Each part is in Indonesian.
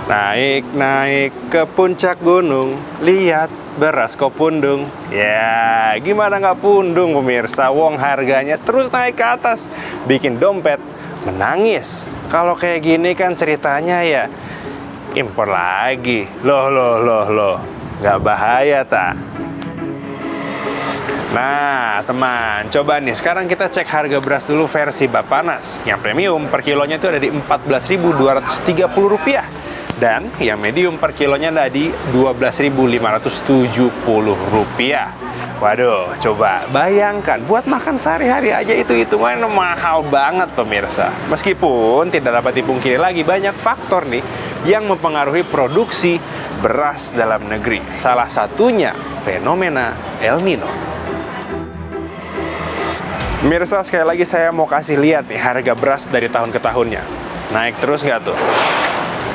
Naik ke puncak gunung, lihat beras kok pundung. Ya, gimana nggak pundung pemirsa? Wong harganya terus naik ke atas, bikin dompet menangis. Kalau kayak gini kan ceritanya ya impor lagi. Loh. Nggak bahaya tak? Nah, teman, coba nih sekarang kita cek harga beras dulu versi Bapanas. Yang premium per kilonya itu ada di Rp14.230. Dan yang medium per kilonya ada di Rp12.570. Waduh, coba bayangkan buat makan sehari-hari aja itu hitungannya mahal banget pemirsa. Meskipun tidak dapat dipungkiri lagi banyak faktor nih yang mempengaruhi produksi beras dalam negeri. Salah satunya fenomena El Nino. Pemirsa, sekali lagi saya mau kasih lihat nih harga beras dari tahun ke tahunnya. Naik terus nggak tuh?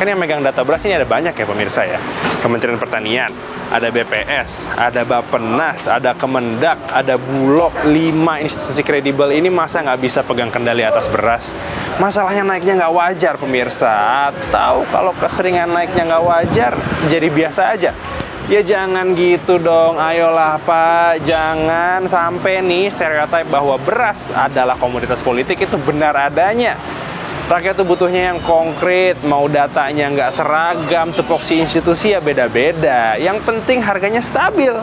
Kan yang megang data beras ini ada banyak ya pemirsa ya. Kementerian Pertanian, ada BPS, ada Bappenas, ada Kemendak, ada Bulog, 5 institusi kredibel ini masa nggak bisa pegang kendali atas beras? Masalahnya naiknya nggak wajar pemirsa. Atau kalau keseringan naiknya nggak wajar, jadi biasa aja. Ya jangan gitu dong, ayolah Pak, jangan sampai nih stereotip bahwa beras adalah komoditas politik itu benar adanya. Rakyat tuh butuhnya yang konkret, mau datanya nggak seragam, tupoksi institusi ya beda-beda. Yang penting harganya stabil.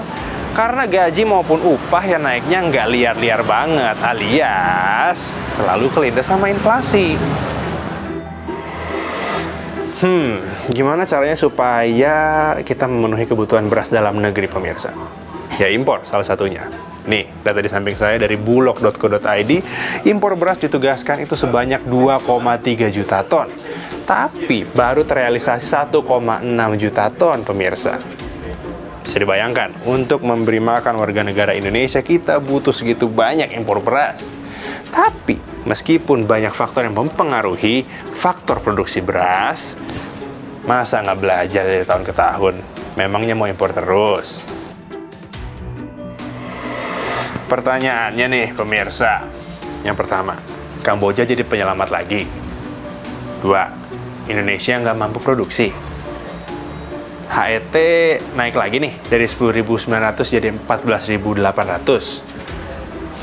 Karena gaji maupun upah ya naiknya nggak liar-liar banget, alias selalu kelindas sama inflasi. Gimana caranya supaya kita memenuhi kebutuhan beras dalam negeri pemirsa? Ya impor salah satunya. Nih, data di samping saya dari bulog.co.id, impor beras ditugaskan itu sebanyak 2,3 juta ton. Tapi baru terrealisasi 1,6 juta ton pemirsa. Bisa dibayangkan, untuk memberi makan warga negara Indonesia kita butuh segitu banyak impor beras. Tapi, meskipun banyak faktor yang mempengaruhi faktor produksi beras, masa nggak belajar dari tahun ke tahun? Memangnya mau impor terus? Pertanyaannya nih pemirsa. Yang pertama, Kamboja jadi penyelamat lagi. 2, Indonesia nggak mampu produksi. HET naik lagi nih, dari 10.900 jadi 14.800.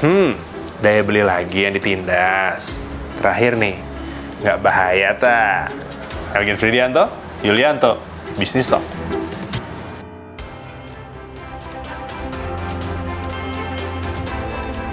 Daya beli lagi yang ditindas. Terakhir nih, nggak bahaya tak? Elgin Fridianto, Yulianto, Bisnis Talk.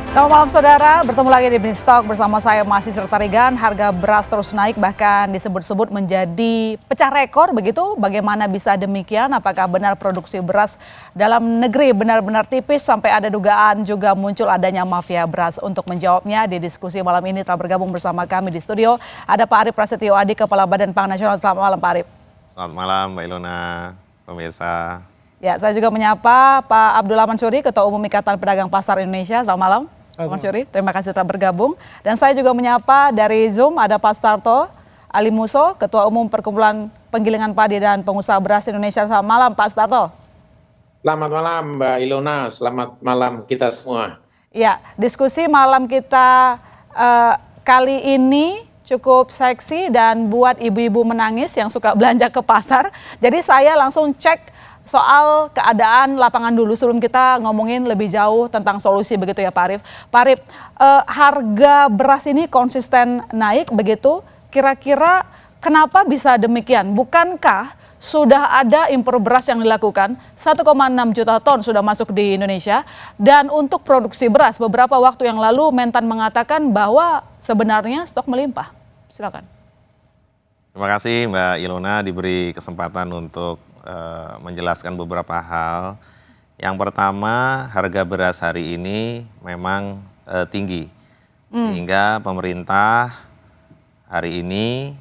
Selamat malam saudara, bertemu lagi di Bisnis Talk bersama saya Masih Sertarigan. Harga beras terus naik, bahkan disebut-sebut menjadi pecah rekor begitu. Bagaimana bisa demikian? Apakah benar produksi beras dalam negeri benar-benar tipis sampai ada dugaan juga muncul adanya mafia beras? Untuk menjawabnya di diskusi malam ini telah bergabung bersama kami di studio ada Pak Arief Prasetyo Adi, Kepala Badan Pangan Nasional. Selamat malam Pak Arief. Selamat malam Mbak Ilona, pemirsa. Ya, saya juga menyapa Pak Abdullah Mansuri, Ketua Umum Ikatan Pedagang Pasar Indonesia. Selamat malam. Mas Yuri, terima kasih telah bergabung. Dan saya juga menyapa dari Zoom ada Pak Starto Alimuso, Ketua Umum Perkumpulan Penggilingan Padi dan Pengusaha Beras Indonesia. Selamat malam Pak Starto. Selamat malam Mbak Ilona, selamat malam kita semua. Ya, diskusi malam kita kali ini cukup seksi dan buat ibu-ibu menangis yang suka belanja ke pasar. Jadi saya langsung cek soal keadaan lapangan dulu sebelum kita ngomongin lebih jauh tentang solusi begitu ya Pak Arief. Pak Arief, harga beras ini konsisten naik begitu, kira-kira kenapa bisa demikian? Bukankah sudah ada impor beras yang dilakukan, 1,6 juta ton sudah masuk di Indonesia, dan untuk produksi beras beberapa waktu yang lalu Mentan mengatakan bahwa sebenarnya stok melimpah. Silakan. Terima kasih Mbak Ilona diberi kesempatan untuk menjelaskan beberapa hal. Yang pertama, harga beras hari ini memang tinggi, sehingga pemerintah hari ini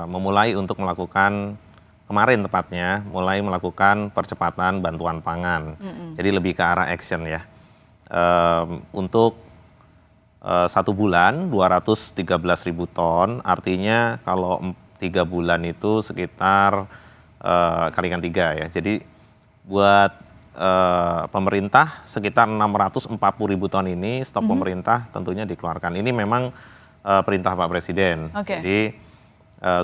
memulai untuk melakukan, kemarin tepatnya, mulai melakukan percepatan bantuan pangan. Jadi lebih ke arah action ya. Untuk 1 bulan 213.000 ton, artinya kalau 3 bulan itu sekitar kalikan 3 ya. Jadi buat pemerintah sekitar 640.000 ton ini stok pemerintah tentunya dikeluarkan. Ini memang perintah Pak Presiden. Okay. Jadi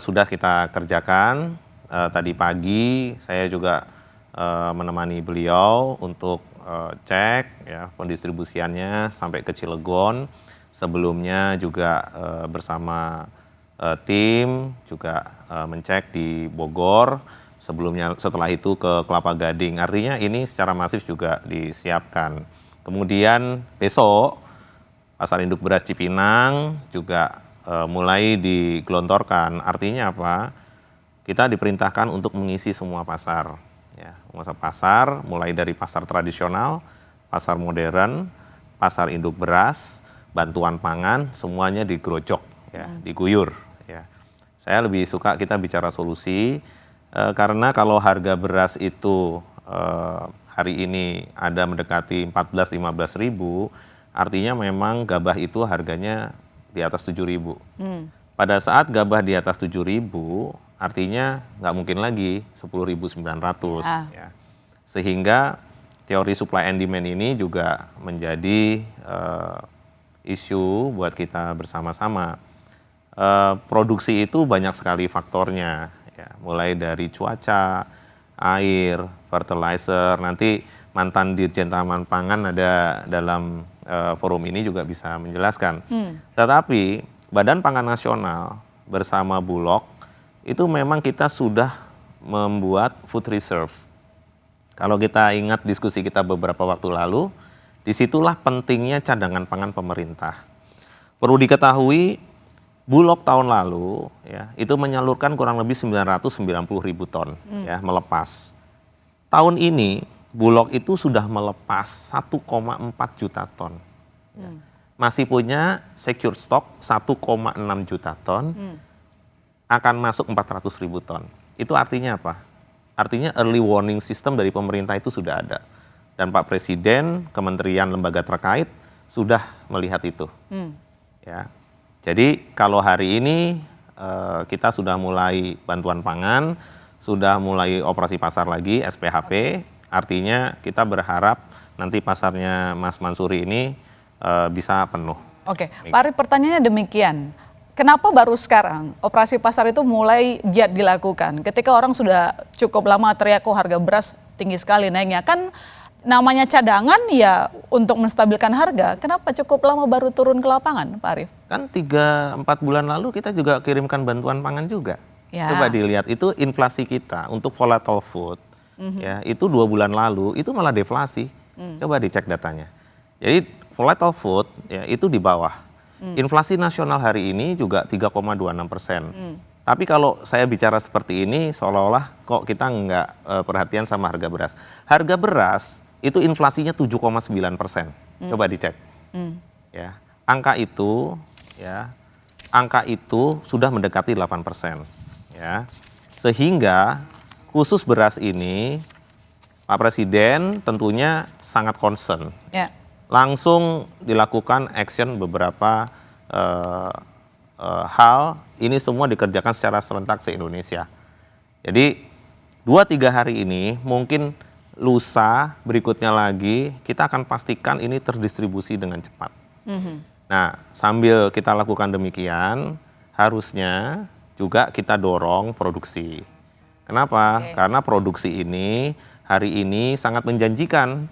sudah kita kerjakan tadi pagi saya juga menemani beliau untuk cek ya pendistribusiannya sampai ke Cilegon. Sebelumnya juga bersama tim juga mencek di Bogor. Sebelumnya setelah itu ke Kelapa Gading. Artinya ini secara masif juga disiapkan. Kemudian besok pasar induk beras Cipinang juga mulai digelontorkan. Artinya apa? Kita diperintahkan untuk mengisi semua pasar. Ya, pasar mulai dari pasar tradisional, pasar modern, pasar induk beras, bantuan pangan, semuanya digerojok, ya, diguyur. Ya. Saya lebih suka kita bicara solusi karena kalau harga beras itu hari ini ada mendekati 14-15 ribu, artinya memang gabah itu harganya di atas 7 ribu. Pada saat gabah di atas 7 ribu, artinya nggak mungkin lagi 10.900. Ya. Sehingga teori supply and demand ini juga menjadi isu buat kita bersama-sama. Produksi itu banyak sekali faktornya, ya, mulai dari cuaca, air, fertilizer. Nanti mantan Dirjen Taman Pangan ada dalam forum ini juga bisa menjelaskan. Tetapi Badan Pangan Nasional bersama Bulog itu memang kita sudah membuat food reserve. Kalau kita ingat diskusi kita beberapa waktu lalu, disitulah pentingnya cadangan pangan pemerintah. Perlu diketahui, Bulog tahun lalu ya itu menyalurkan kurang lebih 990 ribu ton ya melepas. Tahun ini Bulog itu sudah melepas 1,4 juta ton. Ya. Masih punya secure stock 1,6 juta ton. Akan masuk 400 ribu ton. Itu artinya apa? Artinya early warning system dari pemerintah itu sudah ada. Dan Pak Presiden, kementerian lembaga terkait sudah melihat itu. Ya. Jadi kalau hari ini kita sudah mulai bantuan pangan, sudah mulai operasi pasar lagi, SPHP, artinya kita berharap nanti pasarnya Mas Mansuri ini bisa penuh. Oke, Pak Arief, pertanyaannya demikian. Kenapa baru sekarang operasi pasar itu mulai giat dilakukan? Ketika orang sudah cukup lama teriak kok harga beras tinggi sekali naiknya. Kan namanya cadangan ya untuk menstabilkan harga. Kenapa cukup lama baru turun ke lapangan, Pak Arief? Kan 3-4 bulan lalu kita juga kirimkan bantuan pangan juga. Ya. Coba dilihat itu inflasi kita untuk volatile food. Ya, itu 2 bulan lalu itu malah deflasi. Coba dicek datanya. Jadi volatile food ya itu di bawah. Inflasi nasional hari ini juga 3,26%. Tapi kalau saya bicara seperti ini, seolah-olah kok kita nggak perhatian sama harga beras. Harga beras itu inflasinya 7,9%. Coba dicek. Ya, angka itu sudah mendekati 8%. Ya, sehingga khusus beras ini Pak Presiden tentunya sangat concern. Ya. Langsung dilakukan action beberapa hal, ini semua dikerjakan secara serentak se-Indonesia. Jadi 2-3 hari ini mungkin lusa berikutnya lagi kita akan pastikan ini terdistribusi dengan cepat. Nah sambil kita lakukan demikian harusnya juga kita dorong produksi. Kenapa? Karena produksi ini hari ini sangat menjanjikan.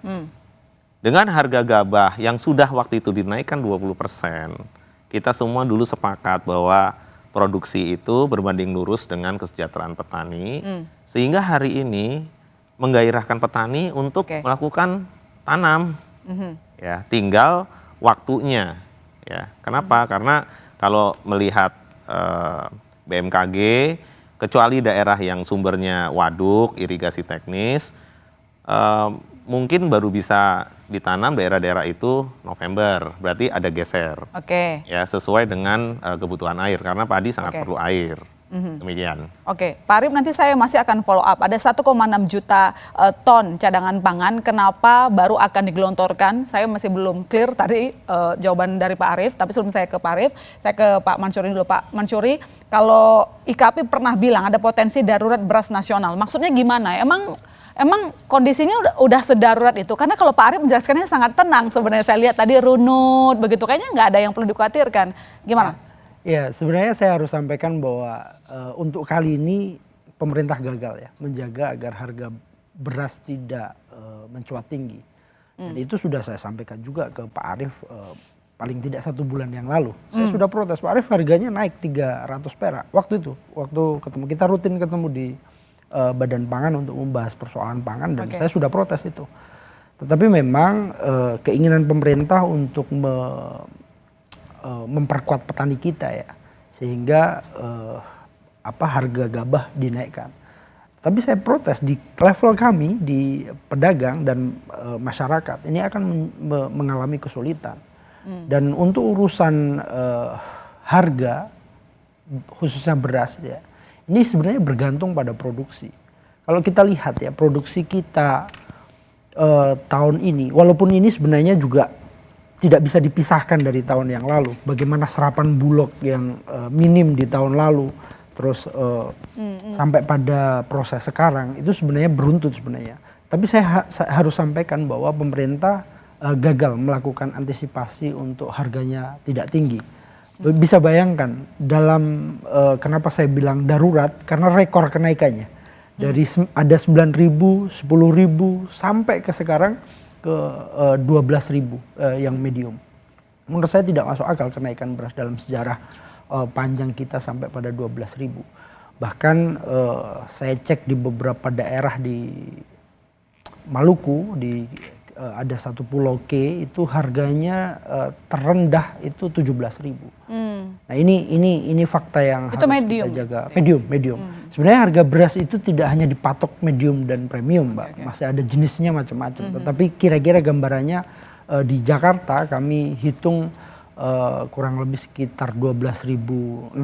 Dengan harga gabah yang sudah waktu itu dinaikkan 20%, kita semua dulu sepakat bahwa produksi itu berbanding lurus dengan kesejahteraan petani, sehingga hari ini menggairahkan petani untuk melakukan tanam. Ya, tinggal waktunya. Ya, kenapa? Karena kalau melihat BMKG, kecuali daerah yang sumbernya waduk, irigasi teknis, mungkin baru bisa ditanam daerah-daerah itu November, berarti ada geser. Ya, sesuai dengan kebutuhan air karena padi sangat perlu air. Demikian. Oke, Pak Arief, nanti saya masih akan follow up. Ada 1,6 juta ton cadangan pangan, kenapa baru akan digelontorkan? Saya masih belum clear tadi jawaban dari Pak Arief, tapi sebelum saya ke Pak Arief, saya ke Pak Mansuri dulu. Pak Mansuri, kalau IKP pernah bilang ada potensi darurat beras nasional, maksudnya gimana? Emang kondisinya udah sedarurat itu? Karena kalau Pak Arief menjelaskannya sangat tenang sebenarnya, saya lihat tadi runut begitu, kayaknya nggak ada yang perlu dikhawatirkan. Gimana? Ya, sebenarnya saya harus sampaikan bahwa untuk kali ini pemerintah gagal ya menjaga agar harga beras tidak mencuat tinggi. Dan itu sudah saya sampaikan juga ke Pak Arief paling tidak 1 bulan yang lalu. Saya sudah protes, Pak Arief harganya naik 300 perak. Waktu itu, waktu ketemu, kita rutin ketemu di Badan Pangan untuk membahas persoalan pangan dan saya sudah protes itu. Tetapi memang keinginan pemerintah untuk memperkuat petani kita ya, sehingga harga gabah dinaikkan. Tapi saya protes di level kami di pedagang dan masyarakat ini akan mengalami kesulitan. Dan untuk urusan harga khususnya beras ya, ini sebenarnya bergantung pada produksi. Kalau kita lihat ya produksi kita tahun ini, walaupun ini sebenarnya juga tidak bisa dipisahkan dari tahun yang lalu. Bagaimana serapan bulog yang minim di tahun lalu, terus sampai pada proses sekarang itu sebenarnya beruntut sebenarnya. Tapi saya harus sampaikan bahwa pemerintah gagal melakukan antisipasi untuk harganya tidak tinggi. Bisa bayangkan dalam kenapa saya bilang darurat, karena rekor kenaikannya dari ada 9.000, 10.000 sampai ke sekarang ke 12.000 yang medium. Menurut saya tidak masuk akal kenaikan beras dalam sejarah panjang kita sampai pada 12.000. Bahkan saya cek di beberapa daerah di Maluku, ada satu pulau K itu harganya terendah itu 17.000. Nah ini fakta yang itu harus medium. kita jaga. Medium. Sebenarnya harga beras itu tidak hanya dipatok medium dan premium, Mbak. Masih ada jenisnya macam-macam. Tetapi kira-kira gambarannya di Jakarta kami hitung kurang lebih sekitar 12.600.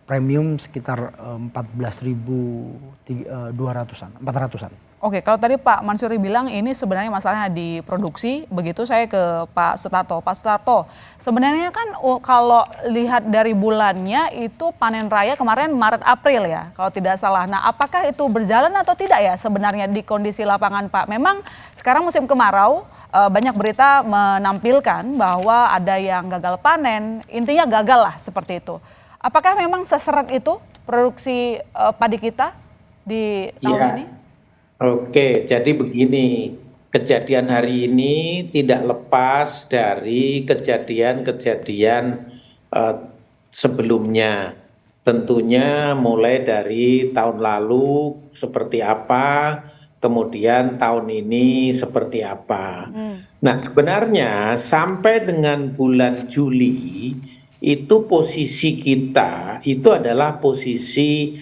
Premium sekitar 14.200-an, 400-an. Oke, kalau tadi Pak Mansuri bilang ini sebenarnya masalahnya di produksi, begitu saya ke Pak Sutarto. Pak Sutarto, sebenarnya kan kalau lihat dari bulannya itu panen raya kemarin Maret April ya, kalau tidak salah. Nah, apakah itu berjalan atau tidak ya sebenarnya di kondisi lapangan Pak? Memang sekarang musim kemarau, banyak berita menampilkan bahwa ada yang gagal panen, intinya gagal lah seperti itu. Apakah memang seseret itu produksi padi kita di tahun ini? Oke, jadi begini, kejadian hari ini tidak lepas dari kejadian-kejadian sebelumnya. Tentunya mulai dari tahun lalu seperti apa, kemudian tahun ini seperti apa. Nah, sebenarnya sampai dengan bulan Juli itu posisi kita itu adalah posisi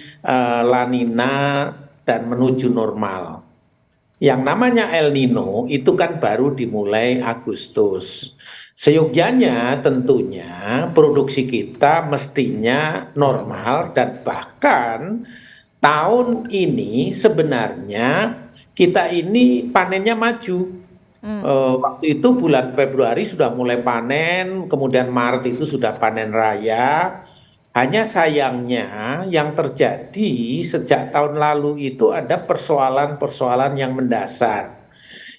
La Nina dan menuju normal. Yang namanya El Nino itu kan baru dimulai Agustus. Seyogyanya tentunya produksi kita mestinya normal dan bahkan tahun ini sebenarnya kita ini panennya maju. Waktu itu bulan Februari sudah mulai panen, kemudian Maret itu sudah panen raya. Hanya sayangnya yang terjadi sejak tahun lalu itu ada persoalan-persoalan yang mendasar,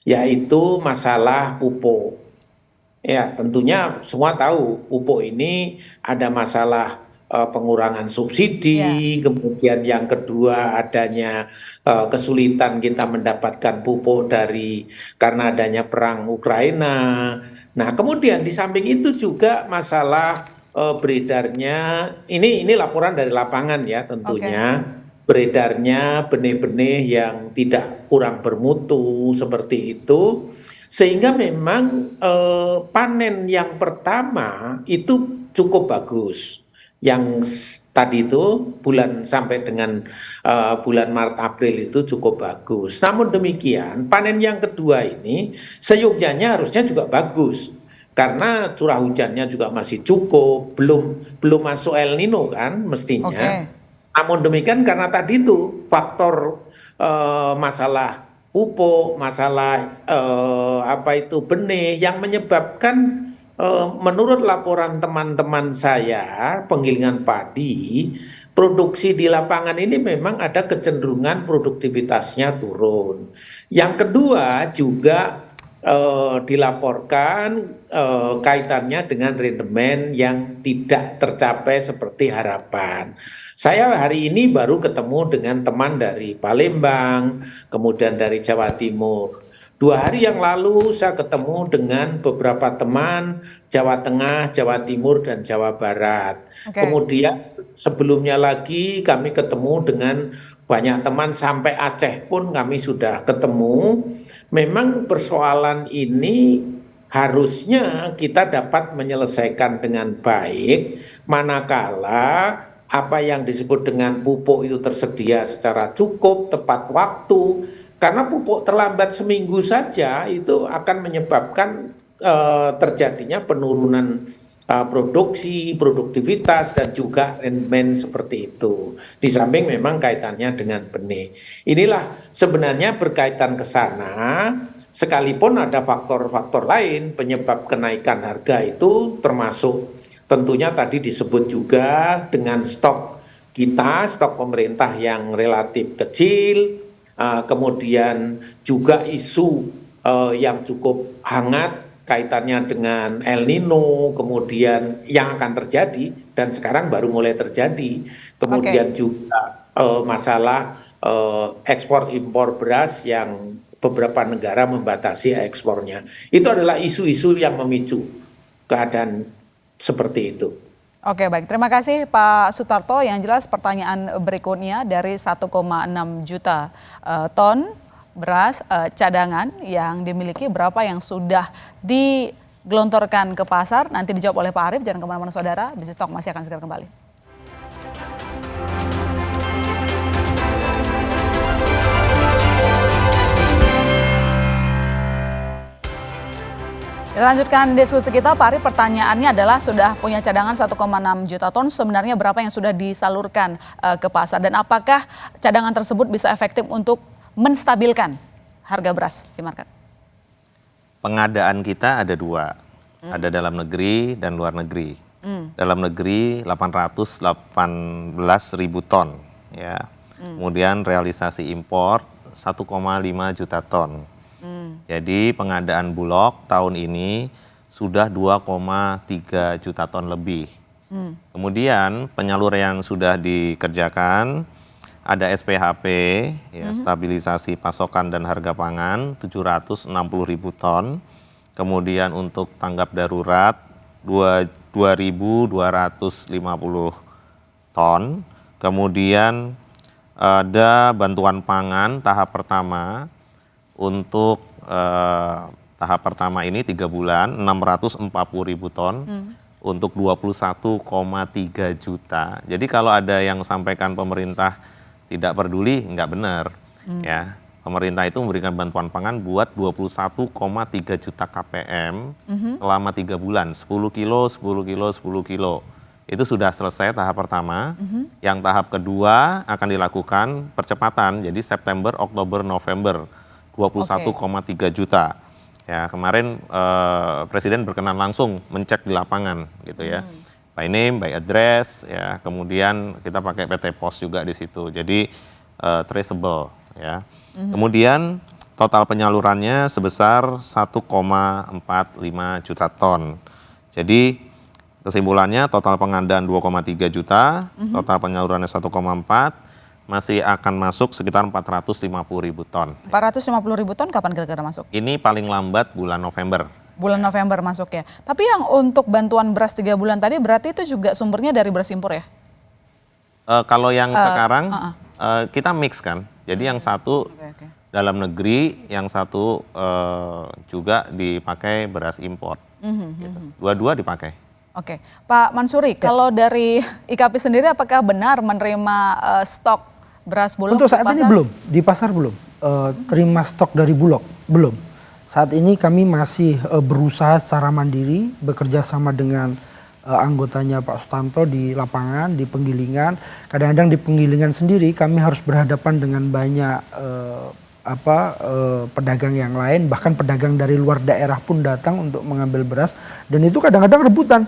yaitu masalah pupuk. Ya, tentunya semua tahu pupuk ini ada masalah pengurangan subsidi, kemudian yang kedua adanya kesulitan kita mendapatkan pupuk karena adanya perang Ukraina. Nah, kemudian di samping itu juga masalah beredarnya, ini laporan dari lapangan ya tentunya, beredarnya benih-benih yang tidak kurang bermutu seperti itu, sehingga memang panen yang pertama itu cukup bagus. Yang tadi itu sampai dengan bulan Maret April itu cukup bagus. Namun demikian panen yang kedua ini seyogyanya harusnya juga bagus. Karena curah hujannya juga masih cukup, belum masuk El Nino kan mestinya. Namun demikian karena tadi itu faktor masalah pupuk, masalah benih yang menyebabkan menurut laporan teman-teman saya penggilingan padi, produksi di lapangan ini memang ada kecenderungan produktivitasnya turun. Yang kedua juga dilaporkan kaitannya dengan rendemen yang tidak tercapai seperti harapan. Saya hari ini baru ketemu dengan teman dari Palembang, kemudian dari Jawa Timur. 2 hari yang lalu saya ketemu dengan beberapa teman Jawa Tengah, Jawa Timur, dan Jawa Barat. Oke. Kemudian sebelumnya lagi kami ketemu dengan banyak teman sampai Aceh pun kami sudah ketemu. Memang persoalan ini harusnya kita dapat menyelesaikan dengan baik manakala apa yang disebut dengan pupuk itu tersedia secara cukup, tepat waktu. Karena pupuk terlambat seminggu saja itu akan menyebabkan terjadinya penurunan produksi, produktivitas, dan juga rendemen seperti itu. Di samping memang kaitannya dengan benih. Inilah sebenarnya berkaitan ke sana, sekalipun ada faktor-faktor lain penyebab kenaikan harga itu, termasuk tentunya tadi disebut juga dengan stok kita, stok pemerintah yang relatif kecil, kemudian juga isu yang cukup hangat kaitannya dengan El Nino, kemudian yang akan terjadi dan sekarang baru mulai terjadi. Kemudian juga masalah ekspor impor beras yang beberapa negara membatasi ekspornya. Itu adalah isu-isu yang memicu keadaan seperti itu. Oke, baik. Terima kasih Pak Sutarto. Yang jelas pertanyaan berikutnya dari 1,6 juta ton beras cadangan yang dimiliki, berapa yang sudah digelontorkan ke pasar. Nanti dijawab oleh Pak Arief. Jangan kemana-mana saudara, Bisnis Talk masih akan segera kembali. Kita lanjutkan diskusi kita, Pak Arief. Pertanyaannya adalah sudah punya cadangan 1,6 juta ton, sebenarnya berapa yang sudah disalurkan ke pasar? Dan apakah cadangan tersebut bisa efektif untuk menstabilkan harga beras di market? Pengadaan kita ada 2, ada dalam negeri dan luar negeri. Dalam negeri 818 ribu ton, ya. Kemudian realisasi impor 1,5 juta ton. Jadi pengadaan Bulog tahun ini sudah 2,3 juta ton lebih. Kemudian penyaluran yang sudah dikerjakan ada SPHP, ya, stabilisasi pasokan dan harga pangan 760 ribu ton. Kemudian untuk tanggap darurat 2.250 ton. Kemudian ada bantuan pangan tahap pertama untuk tahap pertama ini 3 bulan 640 ribu ton untuk 21,3 juta. Jadi kalau ada yang sampaikan pemerintah tidak peduli, nggak benar. Ya, pemerintah itu memberikan bantuan pangan buat 21,3 juta KPM selama 3 bulan, 10 kilo, 10 kilo, 10 kilo. Itu sudah selesai tahap pertama. Yang tahap kedua akan dilakukan percepatan, jadi September, Oktober, November, 21,3 juta. Ya, kemarin Presiden berkenan langsung mencek di lapangan, gitu ya. By name, by address, ya. Kemudian kita pakai PT Pos juga di situ. Jadi traceable, ya. Kemudian total penyalurannya sebesar 1,45 juta ton. Jadi kesimpulannya total pengadaan 2,3 juta, total penyalurannya 1,4, masih akan masuk sekitar 450 ribu ton. 450 ribu ton kapan kira-kira masuk? Ini paling lambat bulan November. Bulan November masuk ya. Tapi yang untuk bantuan beras 3 bulan tadi berarti itu juga sumbernya dari beras impor ya? Kalau yang sekarang kita mix kan. Jadi yang satu dalam negeri, yang satu juga dipakai beras impor. Gitu. Dua-dua dipakai. Oke, Pak Mansuri, kalau dari IKP sendiri apakah benar menerima stok beras Bulog Untuk di saat ini pasar? belum, di pasar belum. Terima stok dari Bulog, belum. Saat ini kami masih berusaha secara mandiri, bekerja sama dengan anggotanya Pak Sutanto di lapangan, di penggilingan. Kadang-kadang di penggilingan sendiri kami harus berhadapan dengan banyak pedagang yang lain, bahkan pedagang dari luar daerah pun datang untuk mengambil beras, dan itu kadang-kadang rebutan.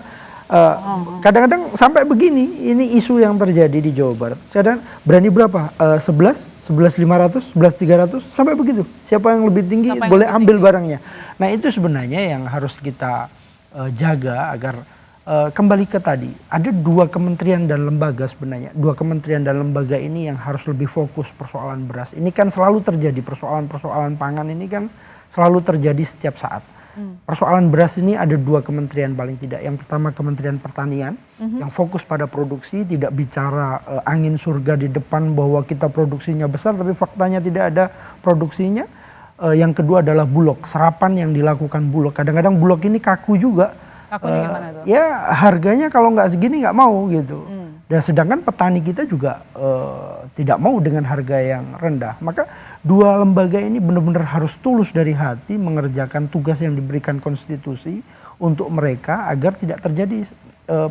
Kadang-kadang sampai begini, ini isu yang terjadi di Jawa Barat. Kadang berani berapa? 11, 11.500, 11.300, sampai begitu. Siapa yang lebih tinggi Siapa yang boleh lebih ambil barangnya. Nah itu sebenarnya yang harus kita jaga agar kembali ke tadi. Ada 2 kementerian dan lembaga sebenarnya. 2 kementerian dan lembaga ini yang harus lebih fokus persoalan beras. Ini kan selalu terjadi, persoalan-persoalan pangan ini kan selalu terjadi setiap saat. Persoalan beras ini ada 2 kementerian paling tidak. Yang pertama Kementerian Pertanian yang fokus pada produksi, tidak bicara angin surga di depan bahwa kita produksinya besar tapi faktanya tidak ada produksinya. Yang kedua adalah Bulog, serapan yang dilakukan Bulog. Kadang-kadang Bulog ini kaku juga. Kakunya gimana tuh? Ya harganya kalau nggak segini nggak mau gitu. Dan sedangkan petani kita juga tidak mau dengan harga yang rendah. Maka 2 lembaga ini benar-benar harus tulus dari hati mengerjakan tugas yang diberikan konstitusi untuk mereka agar tidak terjadi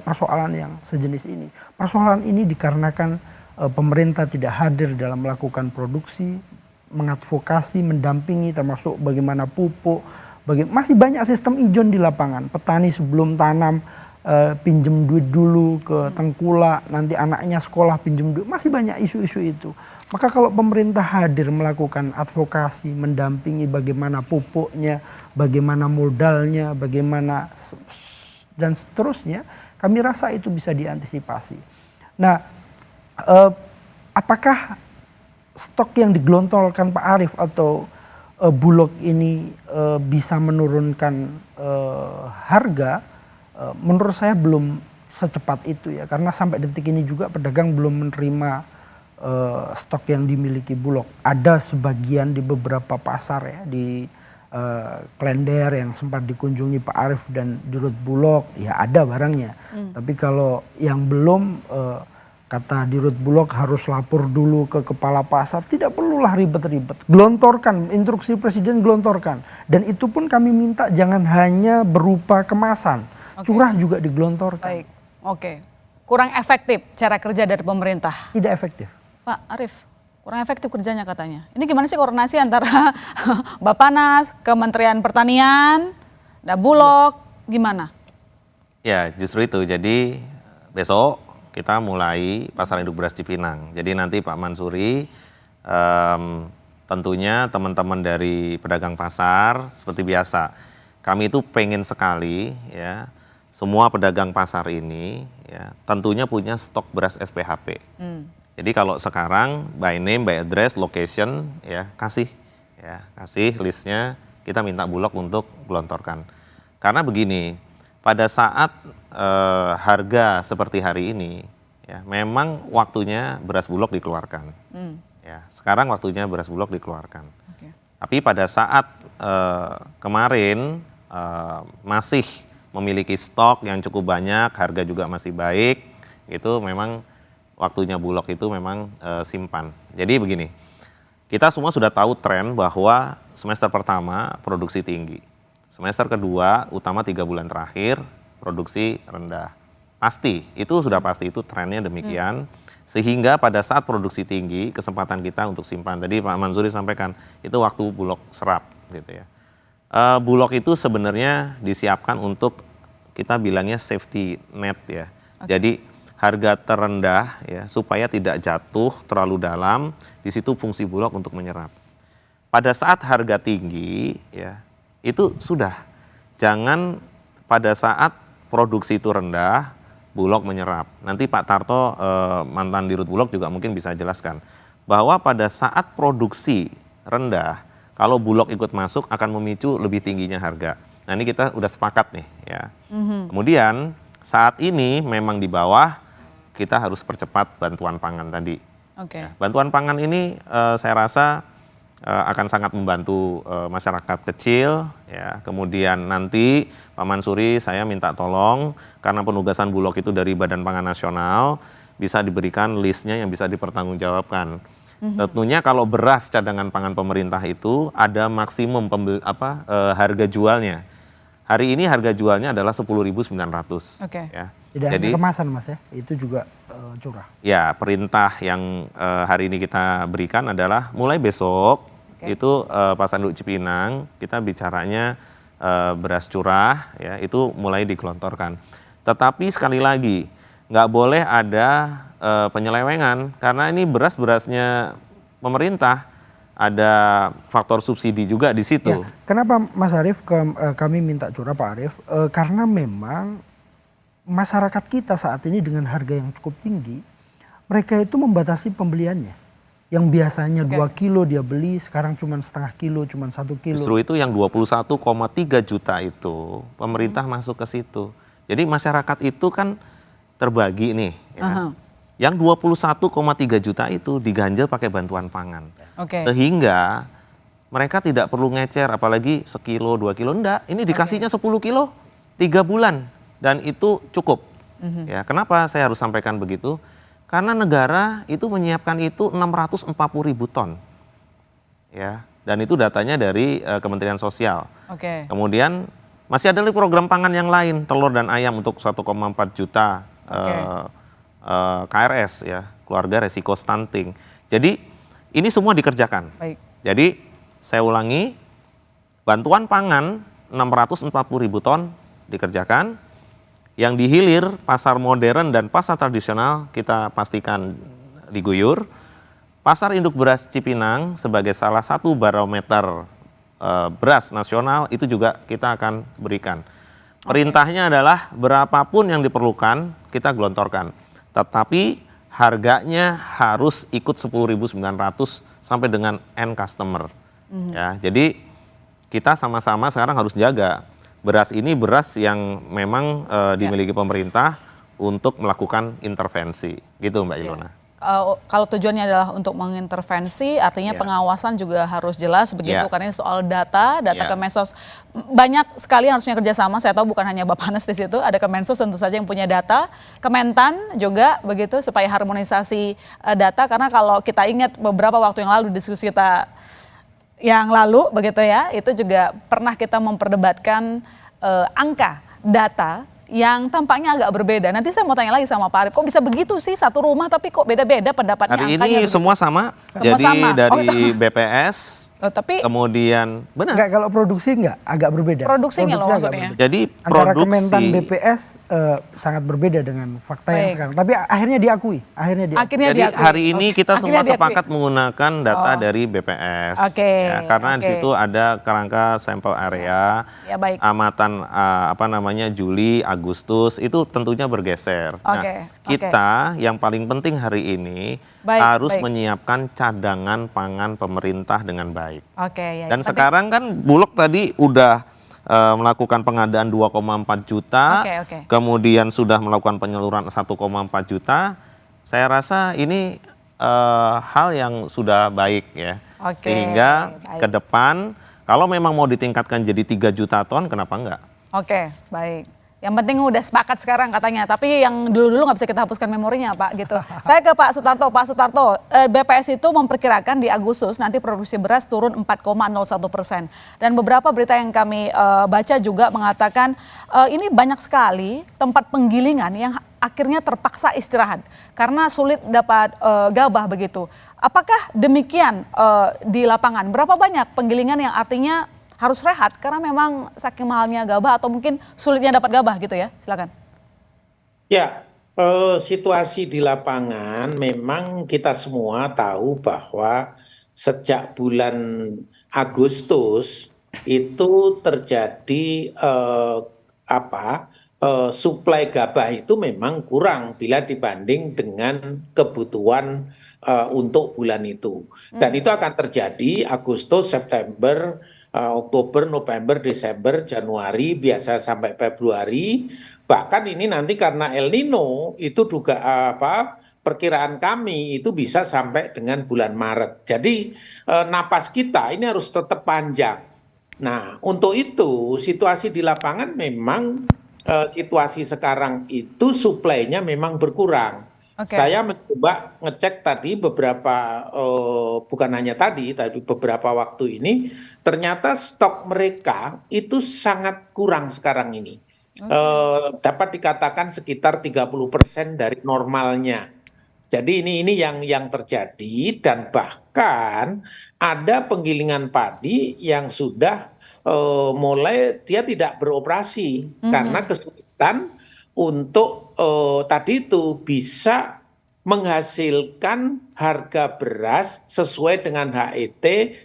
persoalan yang sejenis ini. Persoalan ini dikarenakan pemerintah tidak hadir dalam melakukan produksi, mengadvokasi, mendampingi termasuk bagaimana pupuk, masih banyak sistem ijon di lapangan. Petani sebelum tanam pinjem duit dulu ke tengkulak, nanti anaknya sekolah pinjem duit, masih banyak isu-isu itu. Maka kalau pemerintah hadir melakukan advokasi, mendampingi bagaimana pupuknya, bagaimana modalnya, bagaimana dan seterusnya, kami rasa itu bisa diantisipasi. Nah, apakah stok yang digelontorkan Pak Arief atau Bulog ini bisa menurunkan harga? Menurut saya belum secepat itu ya, karena sampai detik ini juga pedagang belum menerima stok yang dimiliki Bulog. Ada sebagian di beberapa pasar ya, di Klender yang sempat dikunjungi Pak Arief dan Dirut Bulog, ya ada barangnya. Tapi kalau yang belum, kata Dirut Bulog harus lapor dulu ke kepala pasar, tidak perlulah ribet-ribet. Gelontorkan, instruksi Presiden gelontorkan. Dan itu pun kami minta jangan hanya berupa kemasan, curah juga digelontorkan. Baik, oke. Kurang efektif cara kerja dari pemerintah. Tidak efektif. Pak Arief, kurang efektif kerjanya katanya. Ini gimana sih koordinasi antara Bappenas, Kementerian Pertanian, dan Bulog, gimana? Ya justru itu, jadi besok kita mulai pasar induk beras Cipinang. Jadi nanti Pak Mansuri, tentunya teman-teman dari pedagang pasar seperti biasa. Kami itu pengen sekali ya, semua pedagang pasar ini ya tentunya punya stok beras SPHP. Jadi kalau sekarang by name, by address, location ya kasih listnya, kita minta Bulog untuk gelontorkan. Karena begini, pada saat harga seperti hari ini ya memang waktunya beras Bulog dikeluarkan. Ya, sekarang waktunya beras Bulog dikeluarkan. Tapi pada saat kemarin masih memiliki stok yang cukup banyak, harga juga masih baik, itu memang waktunya Bulog itu memang simpan. Jadi begini, kita semua sudah tahu tren bahwa semester pertama produksi tinggi. Semester kedua, utama 3 bulan terakhir, produksi rendah. Pasti, itu sudah pasti, itu trennya demikian. Sehingga pada saat produksi tinggi, kesempatan kita untuk simpan. Tadi Pak Mansuri sampaikan, itu waktu Bulog serap gitu ya. Bulog itu sebenarnya disiapkan untuk kita bilangnya safety net ya. Jadi harga terendah ya supaya tidak jatuh terlalu dalam, di situ fungsi Bulog untuk menyerap. Pada saat harga tinggi ya itu sudah, jangan pada saat produksi itu rendah Bulog menyerap. Nanti Pak Tarto mantan Dirut Bulog juga mungkin bisa jelaskan bahwa pada saat produksi rendah kalau Bulog ikut masuk akan memicu lebih tingginya harga. Nah ini kita udah sepakat nih ya. Kemudian saat ini memang di bawah kita harus percepat bantuan pangan tadi. Ya, bantuan pangan ini saya rasa akan sangat membantu masyarakat kecil ya. Kemudian nanti Pak Mansuri saya minta tolong karena penugasan Bulog itu dari Badan Pangan Nasional bisa diberikan listnya yang bisa dipertanggungjawabkan. Tentunya kalau beras cadangan pangan pemerintah itu ada maksimum harga jualnya. Hari ini harga jualnya adalah 10.900. Ya. Tidak jadi hanya kemasan Mas ya, itu juga curah. Ya, perintah yang hari ini kita berikan adalah mulai besok itu pasar induk Cipinang kita bicaranya beras curah ya, itu mulai digelontorkan. Tetapi sekali lagi, nggak boleh ada penyelewengan karena ini berasnya pemerintah, ada faktor subsidi juga di situ. Ya, kenapa Mas Arief kami minta curah Pak Arief? Karena memang masyarakat kita saat ini dengan harga yang cukup tinggi, mereka itu membatasi pembeliannya. Yang biasanya 2 kilo dia beli, sekarang cuma setengah kilo, cuma 1 kilo. Justru itu yang 21,3 juta itu pemerintah masuk ke situ. Jadi masyarakat itu kan terbagi nih. Ya. Yang 21,3 juta itu diganjel pakai bantuan pangan. Sehingga mereka tidak perlu ngecer apalagi sekilo, 2 kilo. Enggak, ini dikasihnya 10 kilo 3 bulan. Dan itu cukup. Ya, kenapa saya harus sampaikan begitu? Karena negara itu menyiapkan itu 640.000 ton. Ya, dan itu datanya dari Kementerian Sosial. Kemudian masih ada lagi program pangan yang lain, telur dan ayam untuk 1,4 juta KRS ya, keluarga resiko stunting. Jadi ini semua dikerjakan. Jadi saya ulangi, bantuan pangan 640.000 ton dikerjakan. Yang dihilir pasar modern dan pasar tradisional kita pastikan diguyur. Pasar induk beras Cipinang sebagai salah satu barometer beras nasional itu juga kita akan berikan. Perintahnya adalah berapapun yang diperlukan kita gelontorkan. Tetapi harganya harus ikut 10.900 sampai dengan end customer. Ya, jadi kita sama-sama sekarang harus jaga. Beras ini beras yang memang dimiliki pemerintah untuk melakukan intervensi, gitu Mbak Ilona. Kalau tujuannya adalah untuk mengintervensi, artinya pengawasan juga harus jelas begitu, karena ini soal data Kemensos banyak sekali yang harusnya kerjasama. Saya tahu bukan hanya Bappenas di situ, ada Kemensos tentu saja yang punya data, Kementan juga begitu supaya harmonisasi data. Karena kalau kita ingat beberapa waktu yang lalu diskusi kita yang lalu begitu ya, itu juga pernah kita memperdebatkan angka data yang tampaknya agak berbeda. Nanti saya mau tanya lagi sama Pak Arief, kok bisa begitu sih satu rumah tapi kok beda-beda pendapatnya hari angkanya? Ini semua sama, jadi sama. dari BPS, tapi kemudian benar. Enggak, kalau produksi enggak, agak berbeda. Produksinya loh agak maksudnya. berbeda. Jadi Antara produksi Kementan BPS sangat berbeda dengan fakta yang sekarang. Tapi akhirnya diakui. Jadi hari ini kita semua sepakat menggunakan data dari BPS. Karena di situ ada kerangka sampel area, amatan Juli, Agustus itu tentunya bergeser. Kita yang paling penting hari ini harus menyiapkan cadangan pangan pemerintah dengan baik. Dan sekarang kan Bulog tadi udah melakukan pengadaan 2,4 juta, kemudian sudah melakukan penyaluran 1,4 juta. Saya rasa ini hal yang sudah baik ya. Sehingga ke depan kalau memang mau ditingkatkan jadi 3 juta ton, kenapa enggak? Baik. Yang penting udah sepakat sekarang katanya, tapi yang dulu-dulu nggak bisa kita hapuskan memorinya Pak gitu. Saya ke Pak Sutarto. Pak Sutarto, BPS itu memperkirakan di Agustus nanti produksi beras turun 4,01%. Dan beberapa berita yang kami baca juga mengatakan ini banyak sekali tempat penggilingan yang akhirnya terpaksa istirahat karena sulit dapat gabah begitu. Apakah demikian di lapangan? Berapa banyak penggilingan yang artinya harus rehat karena memang saking mahalnya gabah atau mungkin sulitnya dapat gabah gitu ya? Silakan. Ya, situasi di lapangan memang kita semua tahu bahwa sejak bulan Agustus itu terjadi suplai gabah itu memang kurang bila dibanding dengan kebutuhan untuk bulan itu. Dan itu akan terjadi Agustus, September, Oktober, November, Desember, Januari, biasa sampai Februari. Bahkan ini nanti karena El Nino itu juga perkiraan kami itu bisa sampai dengan bulan Maret. Jadi napas kita ini harus tetap panjang. Nah, untuk itu situasi di lapangan memang situasi sekarang itu suplainya memang berkurang. Saya mencoba ngecek tadi beberapa, bukan hanya tadi, tapi beberapa waktu ini, ternyata stok mereka itu sangat kurang sekarang ini. Dapat dikatakan sekitar 30% dari normalnya. Jadi ini yang terjadi, dan bahkan ada penggilingan padi yang sudah mulai dia tidak beroperasi karena kesulitan untuk tadi itu bisa menghasilkan harga beras sesuai dengan HET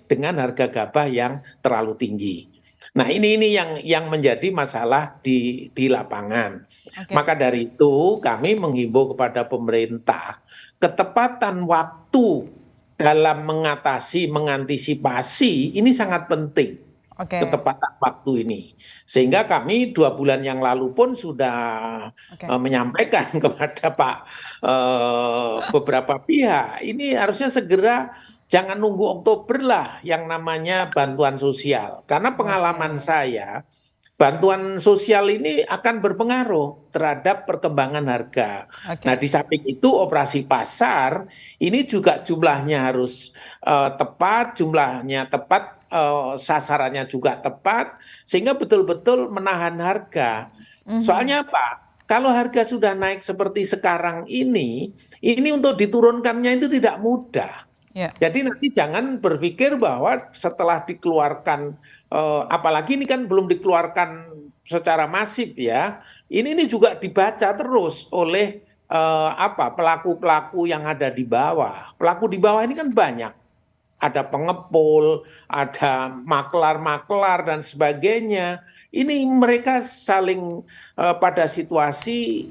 dengan harga gabah yang terlalu tinggi. Nah, ini yang menjadi masalah di lapangan. Oke. Maka dari itu kami menghimbau kepada pemerintah ketepatan waktu dalam mengantisipasi ini sangat penting. Oke. Ketepatan waktu ini. Sehingga kami 2 bulan yang lalu pun sudah menyampaikan kepada beberapa pihak, ini harusnya segera, jangan nunggu Oktober lah yang namanya bantuan sosial. Karena pengalaman saya, bantuan sosial ini akan berpengaruh terhadap perkembangan harga. Oke. Nah, di samping itu operasi pasar ini juga jumlahnya harus tepat, jumlahnya tepat, sasarannya juga tepat, sehingga betul-betul menahan harga. Soalnya apa? Kalau harga sudah naik seperti sekarang ini untuk diturunkannya itu tidak mudah. Ya. Jadi nanti jangan berpikir bahwa setelah dikeluarkan, apalagi ini kan belum dikeluarkan secara masif ya, ini juga dibaca terus oleh pelaku-pelaku yang ada di bawah. Pelaku di bawah ini kan banyak. Ada pengepul, ada maklar-maklar dan sebagainya. Ini mereka saling pada situasi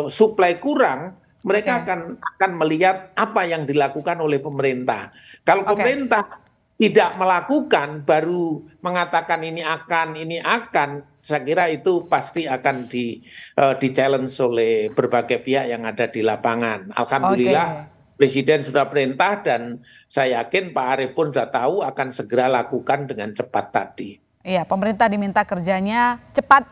suplai kurang, mereka akan melihat apa yang dilakukan oleh pemerintah. Kalau pemerintah tidak melakukan, baru mengatakan ini akan, saya kira itu pasti akan di-challenge oleh berbagai pihak yang ada di lapangan. Alhamdulillah Presiden sudah perintah dan saya yakin Pak Arief pun sudah tahu akan segera lakukan dengan cepat tadi. Iya, pemerintah diminta kerjanya cepat.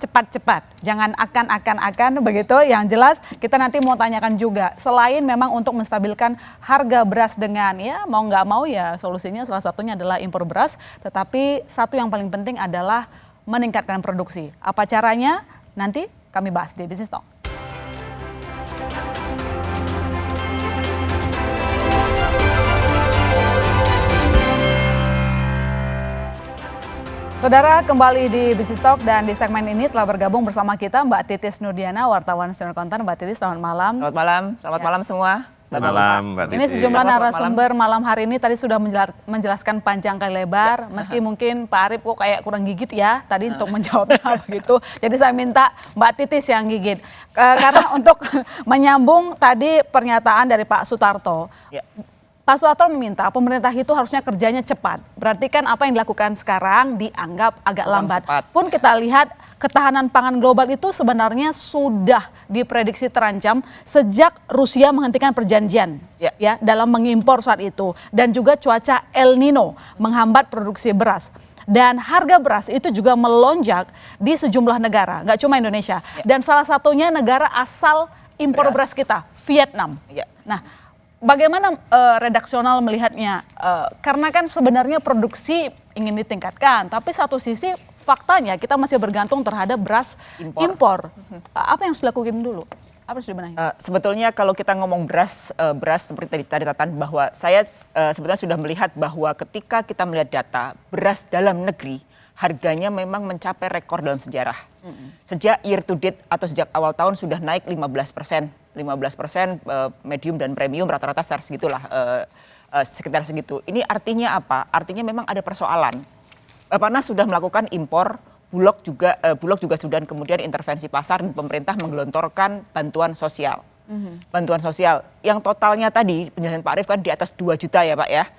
Jangan akan begitu. Yang jelas kita nanti mau tanyakan juga, selain memang untuk menstabilkan harga beras dengan ya mau nggak mau ya solusinya salah satunya adalah impor beras. Tetapi satu yang paling penting adalah meningkatkan produksi. Apa caranya? Nanti kami bahas di Business Talk. Saudara, kembali di Business Talk dan di segmen ini telah bergabung bersama kita Mbak Titis Nurdiana, wartawan Senior Konten. Mbak Titis, selamat malam. Selamat malam semua. Selamat malam, Mbak Titis. Ini sejumlah narasumber malam hari ini tadi sudah menjelaskan panjang kali lebar, meski mungkin Pak Arief kok kayak kurang gigit ya tadi untuk menjawabnya begitu. Jadi saya minta Mbak Titis yang gigit. Karena untuk menyambung tadi pernyataan dari Pak Sutarto. Ya. Pak Sutarto meminta pemerintah itu harusnya kerjanya cepat. Berarti kan apa yang dilakukan sekarang dianggap agak lambat. Pun kita lihat ketahanan pangan global itu sebenarnya sudah diprediksi terancam sejak Rusia menghentikan perjanjian ya dalam mengimpor saat itu. Dan juga cuaca El Nino menghambat produksi beras. Dan harga beras itu juga melonjak di sejumlah negara, nggak cuma Indonesia. Dan salah satunya negara asal impor beras kita, Vietnam. Nah, bagaimana redaksional melihatnya? Karena kan sebenarnya produksi ingin ditingkatkan, tapi satu sisi faktanya kita masih bergantung terhadap beras impor. Apa yang harus dilakukan dulu? Apa yang harus dibenahi? Sebetulnya kalau kita ngomong beras seperti tadi Tatan, bahwa saya sebetulnya sudah melihat bahwa ketika kita melihat data beras dalam negeri, harganya memang mencapai rekor dalam sejarah. Sejak year to date atau sejak awal tahun sudah naik 15%. 15% medium dan premium rata-rata segitulah, sekitar segitu. Ini artinya apa? Artinya memang ada persoalan. Bapanas sudah melakukan impor, Bulog juga sudah kemudian intervensi pasar dan pemerintah menggelontorkan bantuan sosial. Bantuan sosial yang totalnya tadi penjelasan Pak Arief kan di atas 2 juta ya Pak ya.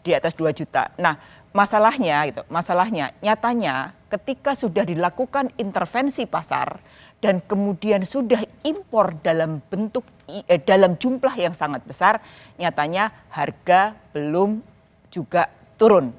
Di atas 2 juta. Nah, masalahnya nyatanya ketika sudah dilakukan intervensi pasar dan kemudian sudah impor dalam jumlah yang sangat besar, nyatanya harga belum juga turun.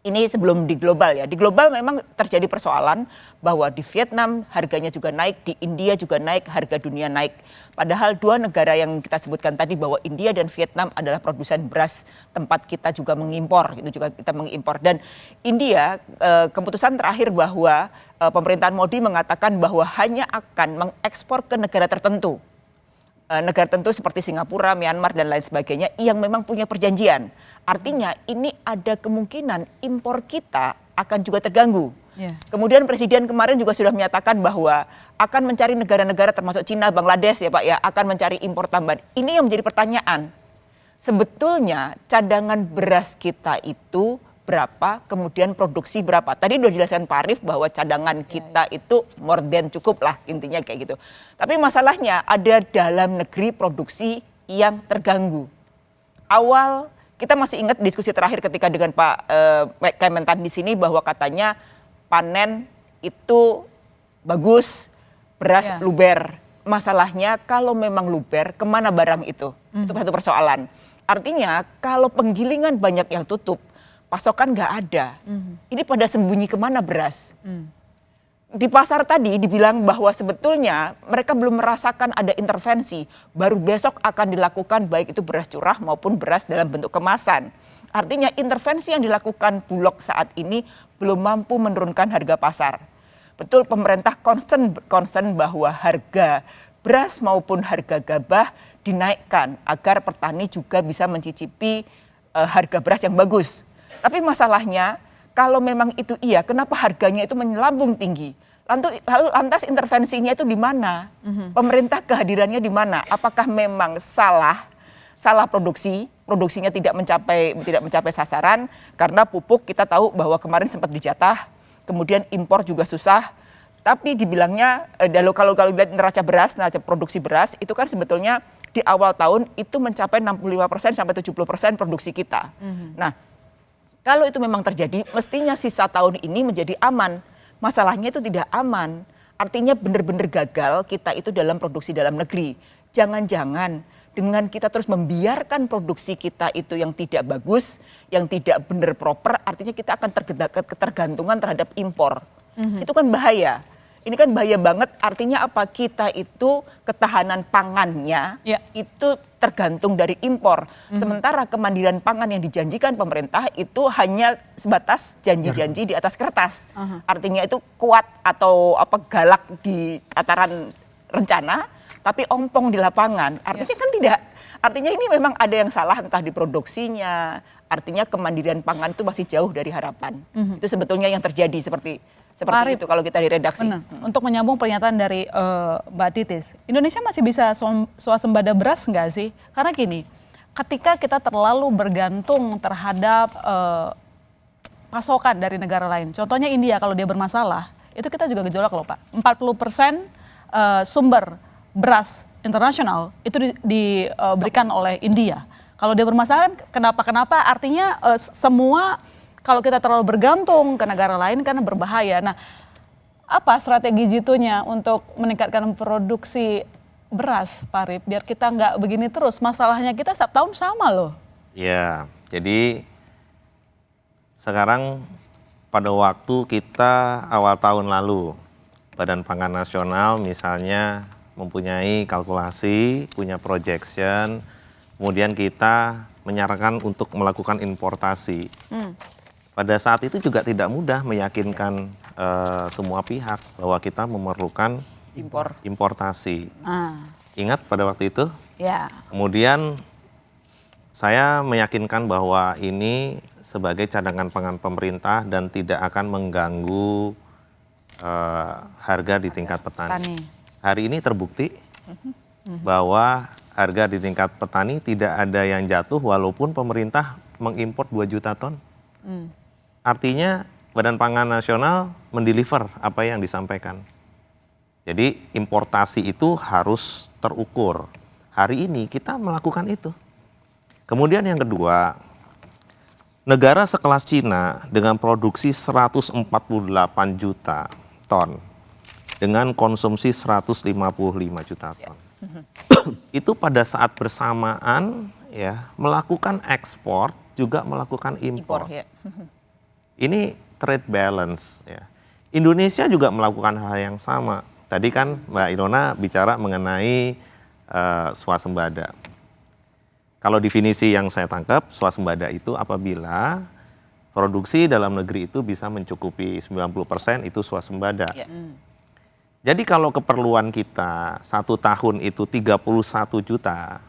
Ini sebelum di global ya. Di global memang terjadi persoalan bahwa di Vietnam harganya juga naik, di India juga naik, harga dunia naik. Padahal 2 negara yang kita sebutkan tadi bahwa India dan Vietnam adalah produsen beras, tempat kita juga mengimpor, itu juga kita mengimpor. Dan India, keputusan terakhir bahwa pemerintahan Modi mengatakan bahwa hanya akan mengekspor ke negara tertentu. Negara tertentu seperti Singapura, Myanmar dan lain sebagainya yang memang punya perjanjian. Artinya ini ada kemungkinan impor kita akan juga terganggu. Yeah. Kemudian Presiden kemarin juga sudah menyatakan bahwa akan mencari negara-negara termasuk Cina, Bangladesh ya Pak ya, akan mencari impor tambahan. Ini yang menjadi pertanyaan. Sebetulnya cadangan beras kita itu berapa, kemudian produksi berapa. Tadi sudah dijelaskan Pak Arief bahwa cadangan kita itu more than cukup lah, intinya kayak gitu. Tapi masalahnya ada dalam negeri produksi yang terganggu. Awal kita masih ingat diskusi terakhir ketika dengan Pak Kementan di sini bahwa katanya panen itu bagus, beras luber. Masalahnya kalau memang luber, kemana barang itu? Itu satu persoalan. Artinya kalau penggilingan banyak yang tutup, pasokan nggak ada. Ini pada sembunyi kemana beras? Di pasar tadi dibilang bahwa sebetulnya mereka belum merasakan ada intervensi. Baru besok akan dilakukan baik itu beras curah maupun beras dalam bentuk kemasan. Artinya intervensi yang dilakukan Bulog saat ini belum mampu menurunkan harga pasar. Betul pemerintah concern bahwa harga beras maupun harga gabah dinaikkan agar petani juga bisa mencicipi harga beras yang bagus. Tapi masalahnya kalau memang itu iya, kenapa harganya itu menyelambung tinggi? Lantas intervensinya itu di mana? Pemerintah kehadirannya di mana? Apakah memang salah produksinya tidak mencapai sasaran karena pupuk kita tahu bahwa kemarin sempat dijatah, kemudian impor juga susah. Tapi dibilangnya kalau lihat neraca produksi beras itu kan sebetulnya di awal tahun itu mencapai 65% sampai 70% produksi kita. Nah, kalau itu memang terjadi, mestinya sisa tahun ini menjadi aman. Masalahnya itu tidak aman. Artinya benar-benar gagal kita itu dalam produksi dalam negeri. Jangan-jangan dengan kita terus membiarkan produksi kita itu yang tidak bagus, yang tidak benar proper, artinya kita akan ketergantungan terhadap impor. Itu kan bahaya. Ini kan bahaya banget, artinya apa? Kita itu ketahanan pangannya itu tergantung dari impor. Sementara kemandirian pangan yang dijanjikan pemerintah itu hanya sebatas janji-janji di atas kertas. Artinya itu kuat atau galak di tataran rencana, tapi ompong di lapangan. Artinya kan tidak. Artinya ini memang ada yang salah entah di produksinya. Artinya kemandirian pangan itu masih jauh dari harapan. Itu sebetulnya yang terjadi seperti itu kalau kita di redaksi. Benar. Untuk menyambung pernyataan dari Mbak Titis, Indonesia masih bisa swasembada beras nggak sih? Karena gini, ketika kita terlalu bergantung terhadap pasokan dari negara lain, contohnya India kalau dia bermasalah, itu kita juga gejolak loh Pak. 40% sumber beras internasional itu diberikan oleh India. Kalau dia bermasalah kenapa artinya semua kalau kita terlalu bergantung ke negara lain kan berbahaya. Nah, apa strategi jitunya untuk meningkatkan produksi beras, Pak Arief, biar kita nggak begini terus? Masalahnya kita setiap tahun sama loh. Ya, jadi sekarang pada waktu kita awal tahun lalu, Badan Pangan Nasional misalnya mempunyai kalkulasi, punya projection, kemudian kita menyarankan untuk melakukan importasi. Pada saat itu juga tidak mudah meyakinkan semua pihak bahwa kita memerlukan importasi. Ingat pada waktu itu? Ya. Kemudian saya meyakinkan bahwa ini sebagai cadangan pangan pemerintah dan tidak akan mengganggu harga di tingkat petani. Hari ini terbukti bahwa harga di tingkat petani tidak ada yang jatuh walaupun pemerintah mengimpor 2 juta ton. Artinya Badan Pangan Nasional mendeliver apa yang disampaikan. Jadi importasi itu harus terukur. Hari ini kita melakukan itu. Kemudian yang kedua, negara sekelas Cina dengan produksi 148 juta ton dengan konsumsi 155 juta ton. Itu pada saat bersamaan ya melakukan ekspor juga melakukan impor. Ini trade balance ya. Indonesia juga melakukan hal yang sama. Tadi kan Mbak Ilona bicara mengenai swasembada. Kalau definisi yang saya tangkap, swasembada itu apabila produksi dalam negeri itu bisa mencukupi 90% itu swasembada. Jadi kalau keperluan kita 1 tahun itu 31 juta,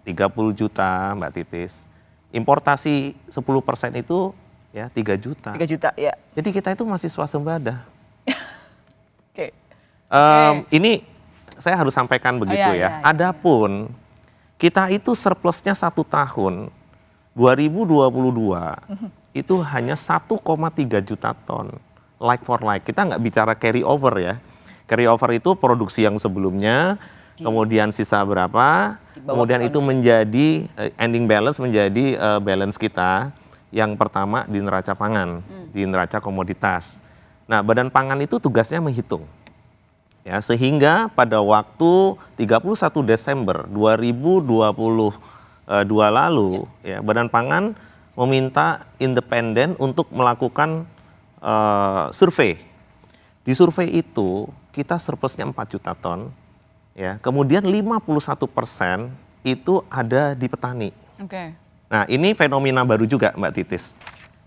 30 juta Mbak Titis, importasi 10% itu ya 3 juta. 3 juta ya. Jadi kita itu masih swasembada. Oke. Ini saya harus sampaikan begitu iya. Adapun kita itu surplusnya 1 tahun 2022 itu hanya 1,3 juta ton like for like. Kita nggak bicara carry over ya. Carry over itu produksi yang sebelumnya, kemudian sisa berapa, kemudian itu menjadi ending balance menjadi balance kita. Yang pertama di neraca pangan, di neraca komoditas. Nah, Badan Pangan itu tugasnya menghitung. Ya, sehingga pada waktu 31 Desember 2022 lalu ya, Badan Pangan meminta independen untuk melakukan survei. Di survei itu kita surplusnya 4 juta ton, ya. Kemudian 51% itu ada di petani. Oke. Nah, ini fenomena baru juga, Mbak Titis.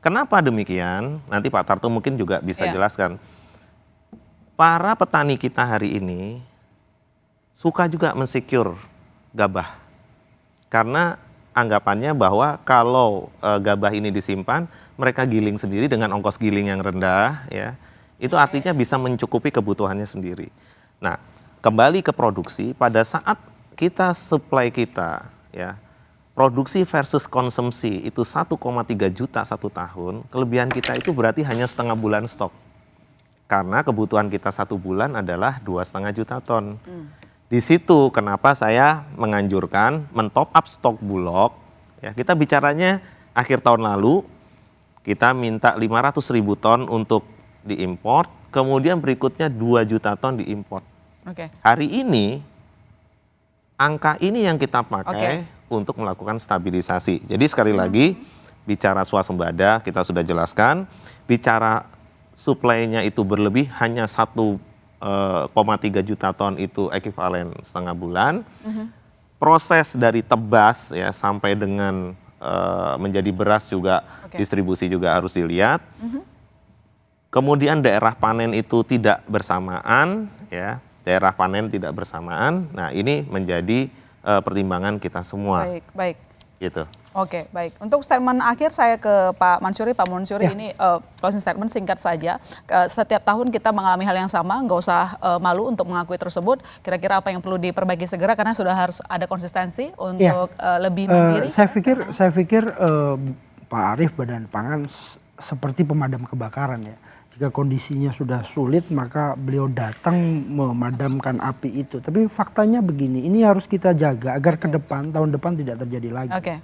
Kenapa demikian? Nanti Pak Tarto mungkin juga bisa jelaskan. Para petani kita hari ini suka juga mensecure gabah. Karena anggapannya bahwa kalau gabah ini disimpan, mereka giling sendiri dengan ongkos giling yang rendah, ya. Itu artinya bisa mencukupi kebutuhannya sendiri. Nah, kembali ke produksi, pada saat kita supply kita, ya, produksi versus konsumsi itu 1,3 juta 1 tahun, kelebihan kita itu berarti hanya setengah bulan stok. Karena kebutuhan kita 1 bulan adalah 2,5 juta ton. Di situ kenapa saya menganjurkan mentop up stok Bulog. Ya, kita bicaranya akhir tahun lalu, kita minta 500.000 ton untuk diimpor, kemudian berikutnya 2 juta ton diimpor. Oke. Hari ini, angka ini yang kita pakai untuk melakukan stabilisasi. Jadi sekali lagi, bicara swasembada kita sudah jelaskan, bicara suplainya itu berlebih hanya 1,3 juta ton itu ekuivalen setengah bulan. Proses dari tebas ya sampai dengan menjadi beras juga distribusi juga harus dilihat. Kemudian daerah panen itu tidak bersamaan, ya, daerah panen tidak bersamaan. Nah, ini menjadi pertimbangan kita semua. Baik. Gitu. Oke, baik. Untuk statement akhir saya ke Pak Mansuri. Pak Mansuri, ini closing statement singkat saja. Setiap tahun kita mengalami hal yang sama, nggak usah malu untuk mengakui tersebut. Kira-kira apa yang perlu diperbaiki segera karena sudah harus ada konsistensi untuk lebih mandiri. Saya pikir Pak Arief Badan Pangan seperti pemadam kebakaran ya. Jika kondisinya sudah sulit maka beliau datang memadamkan api itu. Tapi faktanya begini, ini harus kita jaga agar ke depan, tahun depan tidak terjadi lagi. Oke.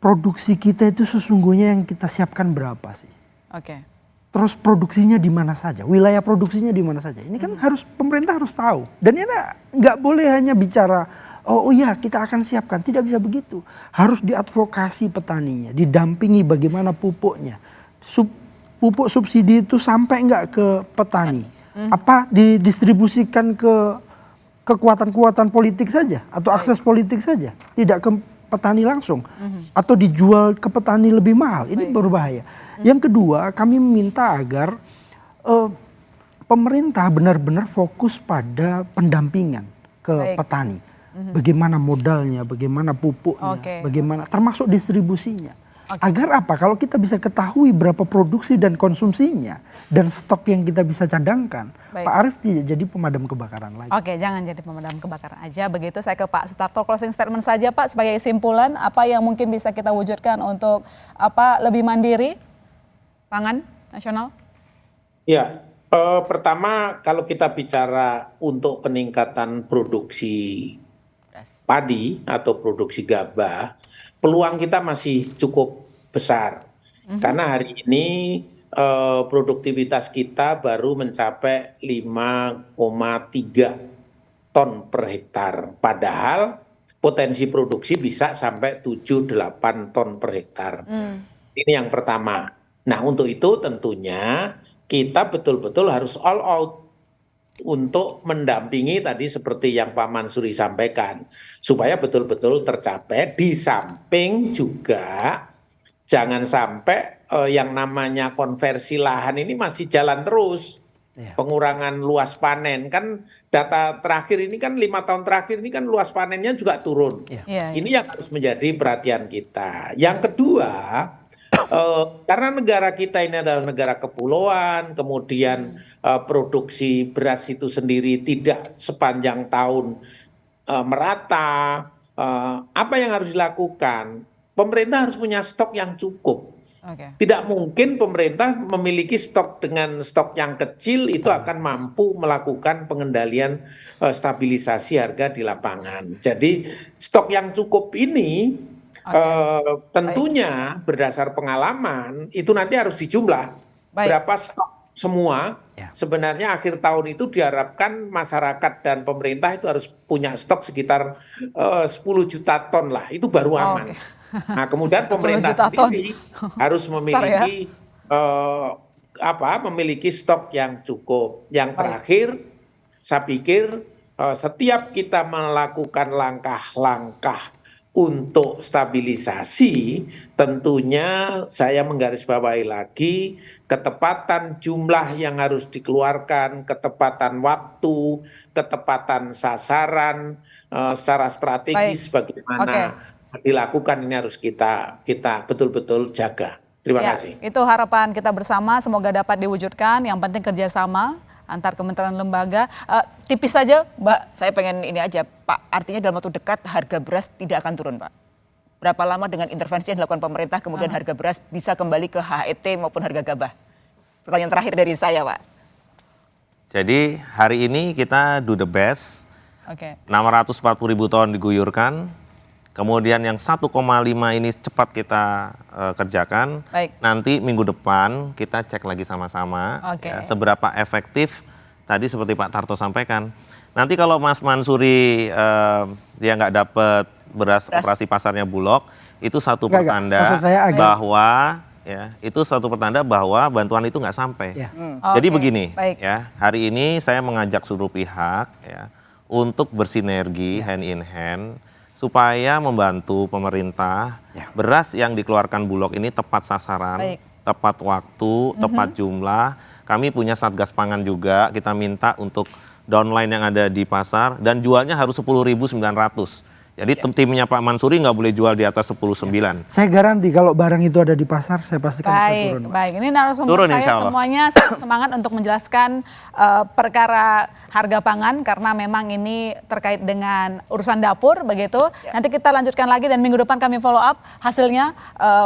Produksi kita itu sesungguhnya yang kita siapkan berapa sih? Oke. Terus produksinya di mana saja, wilayah produksinya di mana saja. Ini kan harus pemerintah harus tahu. Dan ini nggak boleh hanya bicara, oh iya kita akan siapkan. Tidak bisa begitu. Harus diadvokasi petaninya, didampingi bagaimana pupuknya. Pupuk subsidi itu sampai nggak ke petani? Apa didistribusikan ke kekuatan-kekuatan politik saja atau akses politik saja? Tidak ke petani langsung atau dijual ke petani lebih mahal? Ini berbahaya. Yang kedua, kami meminta agar pemerintah benar-benar fokus pada pendampingan ke petani. Bagaimana modalnya, bagaimana pupuknya, bagaimana termasuk distribusinya. Agar apa? Kalau kita bisa ketahui berapa produksi dan konsumsinya dan stok yang kita bisa cadangkan, Pak Arief tidak jadi pemadam kebakaran lagi. Oke, jangan jadi pemadam kebakaran aja. Begitu saya ke Pak Sutarto, closing statement saja Pak sebagai simpulan apa yang mungkin bisa kita wujudkan untuk lebih mandiri pangan nasional? Ya, pertama kalau kita bicara untuk peningkatan produksi padi atau produksi gabah, peluang kita masih cukup besar. Karena hari ini produktivitas kita baru mencapai 5,3 ton per hektar. Padahal potensi produksi bisa sampai 7-8 ton per hektar. Ini yang pertama. Nah, untuk itu tentunya kita betul-betul harus all out untuk mendampingi tadi seperti yang Pak Mansuri sampaikan, supaya betul-betul tercapai. Di samping juga jangan sampai yang namanya konversi lahan ini masih jalan terus. Pengurangan luas panen, kan data terakhir ini kan 5 tahun terakhir ini kan luas panennya juga turun. Ini yang harus menjadi perhatian kita. Yang kedua, Karena negara kita ini adalah negara kepulauan, kemudian produksi beras itu sendiri tidak sepanjang tahun merata. Apa yang harus dilakukan? Pemerintah harus punya stok yang cukup. Oke. Tidak mungkin pemerintah memiliki stok dengan stok yang kecil itu akan mampu melakukan pengendalian stabilisasi harga di lapangan. Jadi stok yang cukup ini tentunya berdasar pengalaman itu nanti harus dijumlah. Baik. Berapa stok semua. Ya. Sebenarnya akhir tahun itu diharapkan masyarakat dan pemerintah itu harus punya stok sekitar 10 juta ton lah. Itu baru aman. Oke. Nah, kemudian 10 pemerintah juta ton. sendiri harus memiliki memiliki stok yang cukup. Yang terakhir, saya pikir setiap kita melakukan langkah-langkah untuk stabilisasi, tentunya saya menggarisbawahi lagi ketepatan jumlah yang harus dikeluarkan, ketepatan waktu, ketepatan sasaran secara strategis bagaimana dilakukan ini harus kita betul-betul jaga. Terima kasih. Itu harapan kita bersama, semoga dapat diwujudkan. Yang penting kerjasama antar kementerian lembaga. Tipis saja, Mbak. Saya pengen ini aja, Pak. Artinya dalam waktu dekat harga beras tidak akan turun, Pak. Berapa lama dengan intervensi yang dilakukan pemerintah kemudian harga beras bisa kembali ke HET maupun harga gabah? Pertanyaan terakhir dari saya, Pak. Jadi hari ini kita do the best. 640.000 ton diguyurkan. Kemudian yang 1,5 ini cepat kita kerjakan. Baik. Nanti minggu depan kita cek lagi sama-sama ya, seberapa efektif tadi seperti Pak Tarto sampaikan. Nanti kalau Mas Mansuri dia nggak dapat beras operasi pasarnya Bulog, itu satu pertanda bahwa ya itu satu pertanda bahwa bantuan itu nggak sampai. Ya. Jadi begini, Baik. ya hari ini saya mengajak seluruh pihak ya untuk bersinergi hand in hand supaya membantu pemerintah beras yang dikeluarkan Bulog ini tepat sasaran, tepat waktu, tepat jumlah. Kami punya Satgas Pangan juga, kita minta untuk downline yang ada di pasar dan jualnya harus 10.900. Jadi timnya Pak Mansuri nggak boleh jual di atas 10.900. Saya garansi kalau barang itu ada di pasar, saya pastikan bisa turun. Baik. Ini narasumber saya semuanya semangat untuk menjelaskan perkara harga pangan karena memang ini terkait dengan urusan dapur begitu. Nanti kita lanjutkan lagi dan minggu depan kami follow up hasilnya,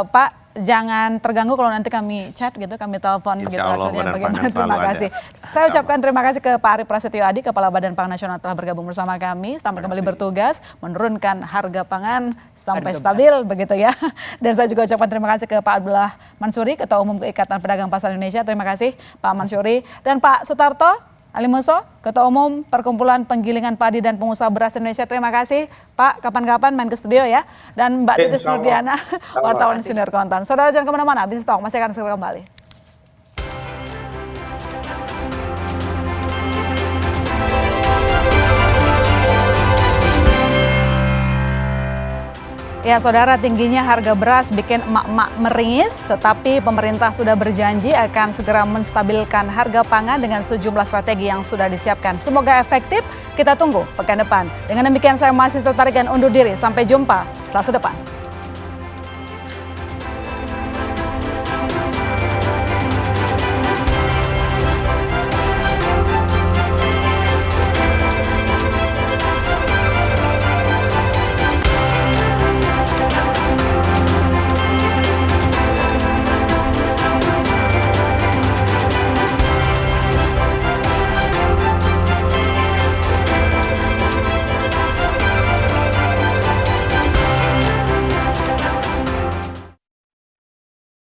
Pak. Jangan terganggu kalau nanti kami chat gitu, kami telepon gitu hasilnya bagaimana. Terima kasih. Saya ucapkan terima kasih ke Pak Arief Prasetyo Adi, Kepala Badan Pangan Nasional telah bergabung bersama kami. Selamat kembali bertugas, menurunkan harga pangan sampai stabil begitu ya. Dan saya juga ucapkan terima kasih ke Pak Abdullah Mansuri, Ketua Umum Ikatan Pedagang Pasar Indonesia. Terima kasih Pak Mansuri. Dan Pak Sutarto Alimuso, Ketua Umum Perkumpulan Penggilingan Padi dan Pengusaha Beras Indonesia. Terima kasih Pak, kapan-kapan main ke studio ya. Dan Mbak Titis Nurdiana, wartawan Senior Kontan. Saudara jangan kemana-mana, Bisnis Talk masih akan segera kembali. Ya saudara, tingginya harga beras bikin emak-emak meringis, tetapi pemerintah sudah berjanji akan segera menstabilkan harga pangan dengan sejumlah strategi yang sudah disiapkan. Semoga efektif, kita tunggu pekan depan. Dengan demikian saya masih tertarik dan undur diri. Sampai jumpa Selasa depan.